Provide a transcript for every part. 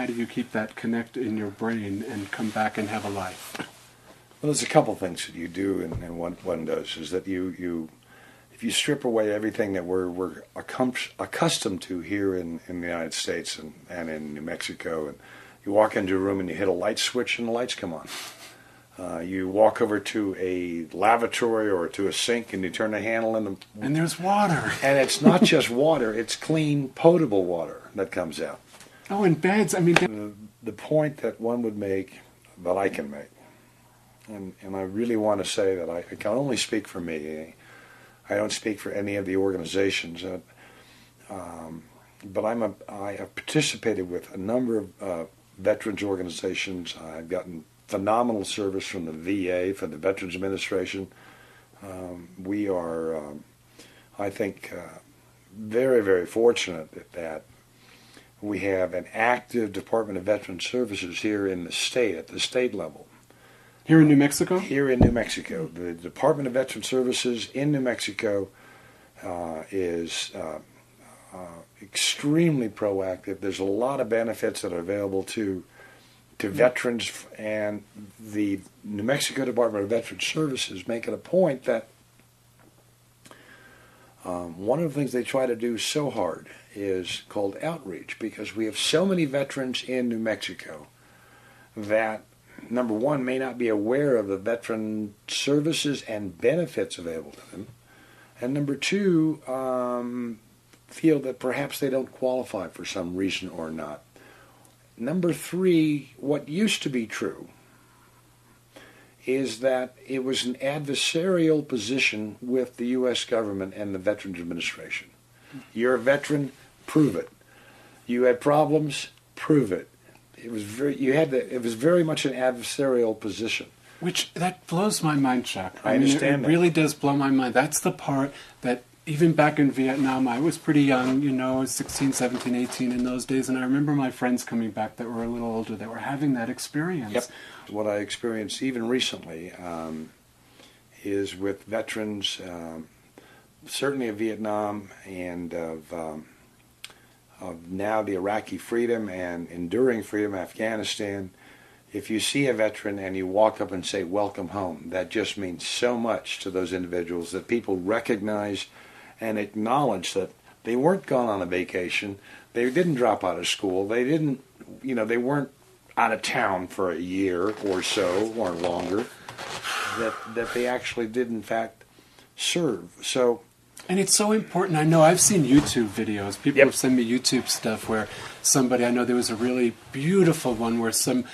How do you keep that connect in your brain and come back and have a life? Well, there's a couple things that you do, and one does, is that if you strip away everything that we're accustomed to here in the United States and in New Mexico, and you walk into a room and you hit a light switch and the lights come on. You walk over to a lavatory or to a sink and you turn the handle and there's water. And it's not just water, it's clean, potable water that comes out. Oh, and beds. I mean, the point that one would make, that I can make, and I really want to say that I can only speak for me. I don't speak for any of the organizations, but I have participated with a number of veterans organizations. I've gotten phenomenal service from the VA, from the Veterans Administration. We are, I think, very, very fortunate that we have an active Department of Veterans Services here in the state, at the state level. Here in New Mexico? Here in New Mexico. The Department of Veterans Services in New Mexico is extremely proactive. There's a lot of benefits that are available to veterans, and the New Mexico Department of Veterans Services make it a point that one of the things they try to do so hard is called outreach, because we have so many veterans in New Mexico that, number one, may not be aware of the veteran services and benefits available to them, and number two, feel that perhaps they don't qualify for some reason or not. Number three, what used to be true is that it was an adversarial position with the U.S. government and the Veterans Administration. You're a veteran, prove it. You had problems, prove it. It was very much an adversarial position. Which, that blows my mind, Chuck. I understand it really does blow my mind. That's the part that, even back in Vietnam, I was pretty young, I was 16, 17, 18 in those days, and I remember my friends coming back that were a little older that were having that experience. Yep. What I experienced even recently is with veterans, certainly of Vietnam and of now the Iraqi freedom and enduring freedom of Afghanistan. If you see a veteran and you walk up and say, "Welcome home," that just means so much to those individuals, that people recognize and acknowledge that they weren't gone on a vacation, they didn't drop out of school, they didn't, they weren't out of town for a year or so or longer, that they actually did in fact serve. So, and it's so important. I know I've seen YouTube videos. People have sent me YouTube stuff where somebody, I know there was a really beautiful one where some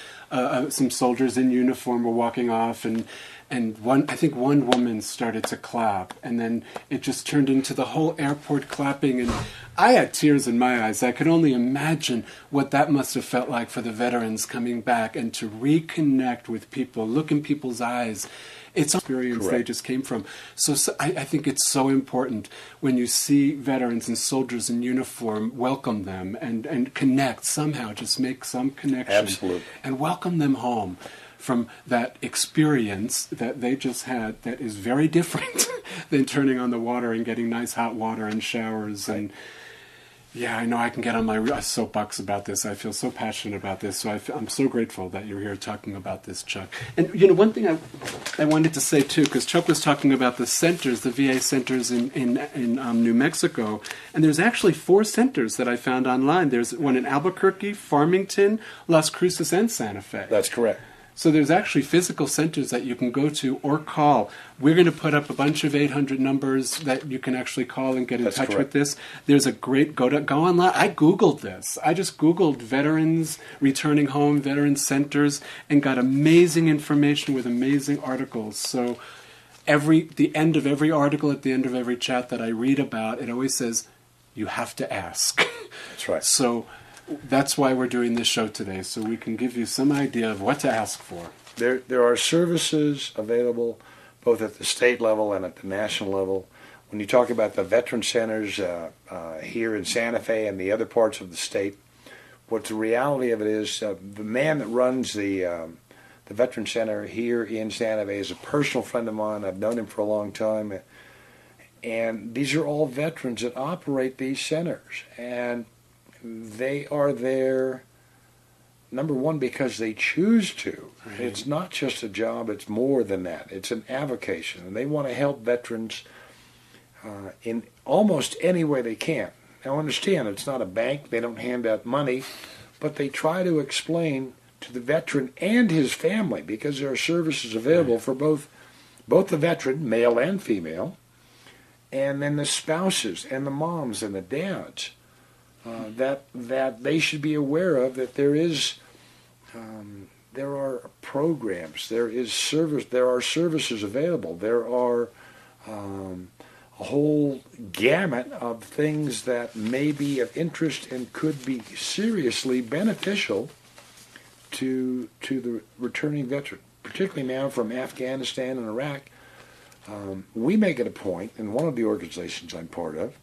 soldiers in uniform were walking off, and I think one woman started to clap, and then it just turned into the whole airport clapping, and I had tears in my eyes. I could only imagine what that must have felt like for the veterans coming back and to reconnect with people, look in people's eyes. It's an experience they just came from. So I think it's so important when you see veterans and soldiers in uniform, welcome them and connect somehow, just make some connection. Absolutely. And welcome them home from that experience that they just had that is very different than turning on the water and getting nice hot water and showers. Right. And yeah, I know I can get on my soapbox about this. I feel so passionate about this. So I'm so grateful that you're here talking about this, Chuck. And, one thing I wanted to say, too, because Chuck was talking about the centers, the VA centers in New Mexico. And there's actually 4 centers that I found online. There's one in Albuquerque, Farmington, Las Cruces, and Santa Fe. That's correct. So there's actually physical centers that you can go to or call. We're going to put up a bunch of 800 numbers that you can actually call and get in touch with this. There's a great, go online. I Googled this. I just Googled veterans returning home, veterans centers, and got amazing information with amazing articles. So the end of every article, at the end of every chat that I read about, it always says, you have to ask. That's right. So that's why we're doing this show today, so we can give you some idea of what to ask for. There are services available both at the state level and at the national level. When you talk about the veteran centers here in Santa Fe and the other parts of the state, what the reality of it is, the man that runs the veteran center here in Santa Fe is a personal friend of mine. I've known him for a long time, and these are all veterans that operate these centers, and they are there number one, because they choose to. Right. It's not just a job, it's more than that. It's an avocation, and they want to help veterans in almost any way they can. Now, understand, it's not a bank. They don't hand out money, but they try to explain to the veteran and his family, because there are services available for both the veteran, male and female, and then the spouses and the moms and the dads, that they should be aware of, that there are programs, there are services available, there are a whole gamut of things that may be of interest and could be seriously beneficial to the returning veteran, particularly now from Afghanistan and Iraq. We make it a point, in one of the organizations I'm part of,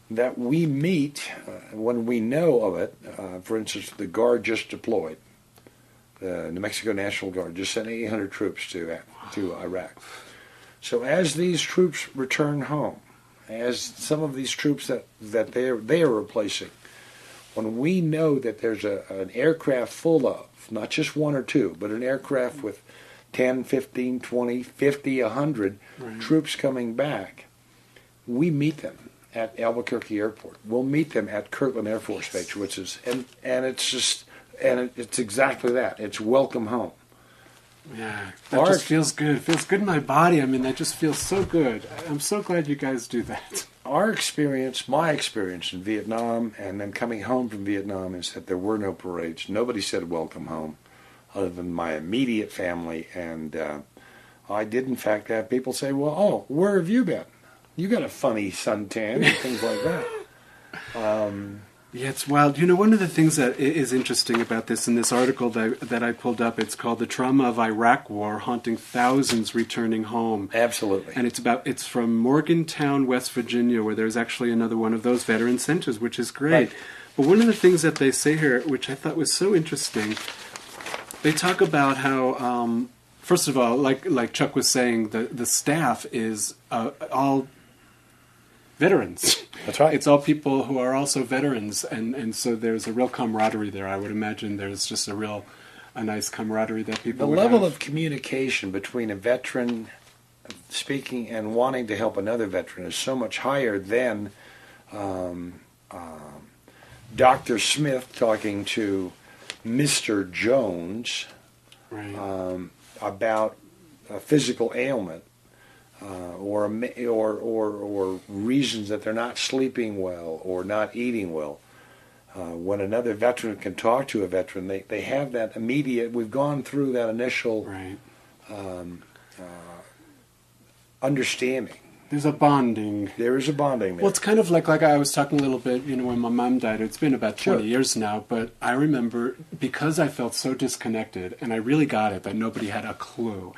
that we meet when we know of it. For instance, the Guard just deployed. The New Mexico National Guard just sent 800 troops to Iraq. So as these troops return home, as some of these troops that they are replacing, when we know that there's an aircraft full of, not just one or two, but an aircraft with 10, 15, 20, 50, 100 troops coming back, we meet them at Albuquerque Airport. We'll meet them at Kirtland Air Force Base, which is, and it's exactly that. It's welcome home. Yeah, that just feels good. It feels good in my body. I mean, that just feels so good. I'm so glad you guys do that. Our experience, my experience in Vietnam, and then coming home from Vietnam, is that there were no parades. Nobody said welcome home, other than my immediate family. And I did, in fact, have people say, well, oh, where have you been? You got a funny suntan, and things like that. Yeah, it's wild. You know, one of the things that is interesting about this, in this article that I pulled up, it's called "The Trauma of Iraq War Haunting Thousands Returning Home." Absolutely. And it's from Morgantown, West Virginia, where there's actually another one of those veteran centers, which is great. Right. But one of the things that they say here, which I thought was so interesting, they talk about how, first of all, like Chuck was saying, the staff is all veterans. That's right. It's all people who are also veterans, and so there's a real camaraderie there. I would imagine there's just a nice camaraderie that people would have. The level of communication between a veteran speaking and wanting to help another veteran is so much higher than Dr. Smith talking to Mr. Jones about a physical ailment. Or reasons that they're not sleeping well or not eating well. When another veteran can talk to a veteran, they have that immediate, we've gone through that initial understanding. There's a bonding. There is a bonding there. Well, it's kind of like I was talking a little bit, when my mom died. It's been about 20 years now, but I remember, because I felt so disconnected, and I really got it, that nobody had a clue.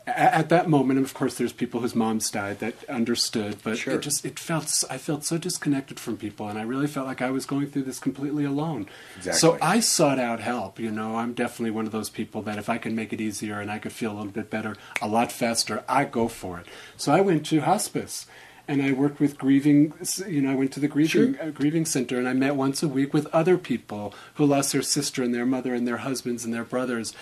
At that moment, and of course, there's people whose moms died that understood, but I felt so disconnected from people, and I really felt like I was going through this completely alone. Exactly. So I sought out help. I'm definitely one of those people that if I can make it easier and I could feel a little bit better, a lot faster, I go for it. So I went to hospice. And I worked with grieving, I went to the grieving center, and I met once a week with other people who lost their sister and their mother and their husbands and their brothers.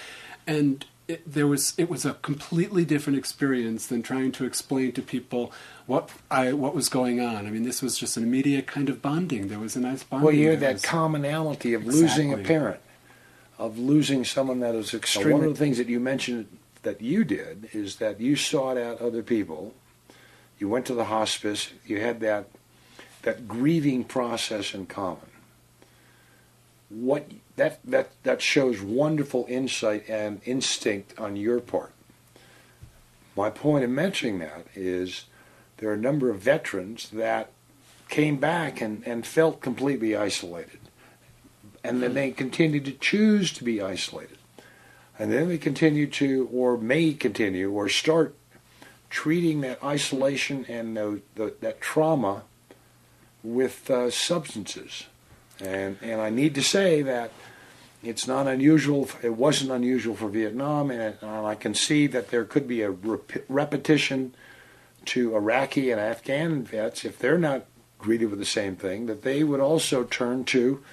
And it was a completely different experience than trying to explain to people what was going on. I mean, this was just an immediate kind of bonding. There was a nice bonding. Well, you had that commonality of losing a parent, of losing someone that is extremely... One of the things that you mentioned that you did is that you sought out other people. You went to the hospice. You had that grieving process in common. That shows wonderful insight and instinct on your part. My point in mentioning that is there are a number of veterans that came back and felt completely isolated. And then they continued to choose to be isolated. And then they continue to, or may continue, or start treating that isolation and that trauma with substances. And I need to say that it's not unusual. It wasn't unusual for Vietnam, and I can see that there could be a repetition to Iraqi and Afghan vets, if they're not greeted with the same thing, that they would also turn to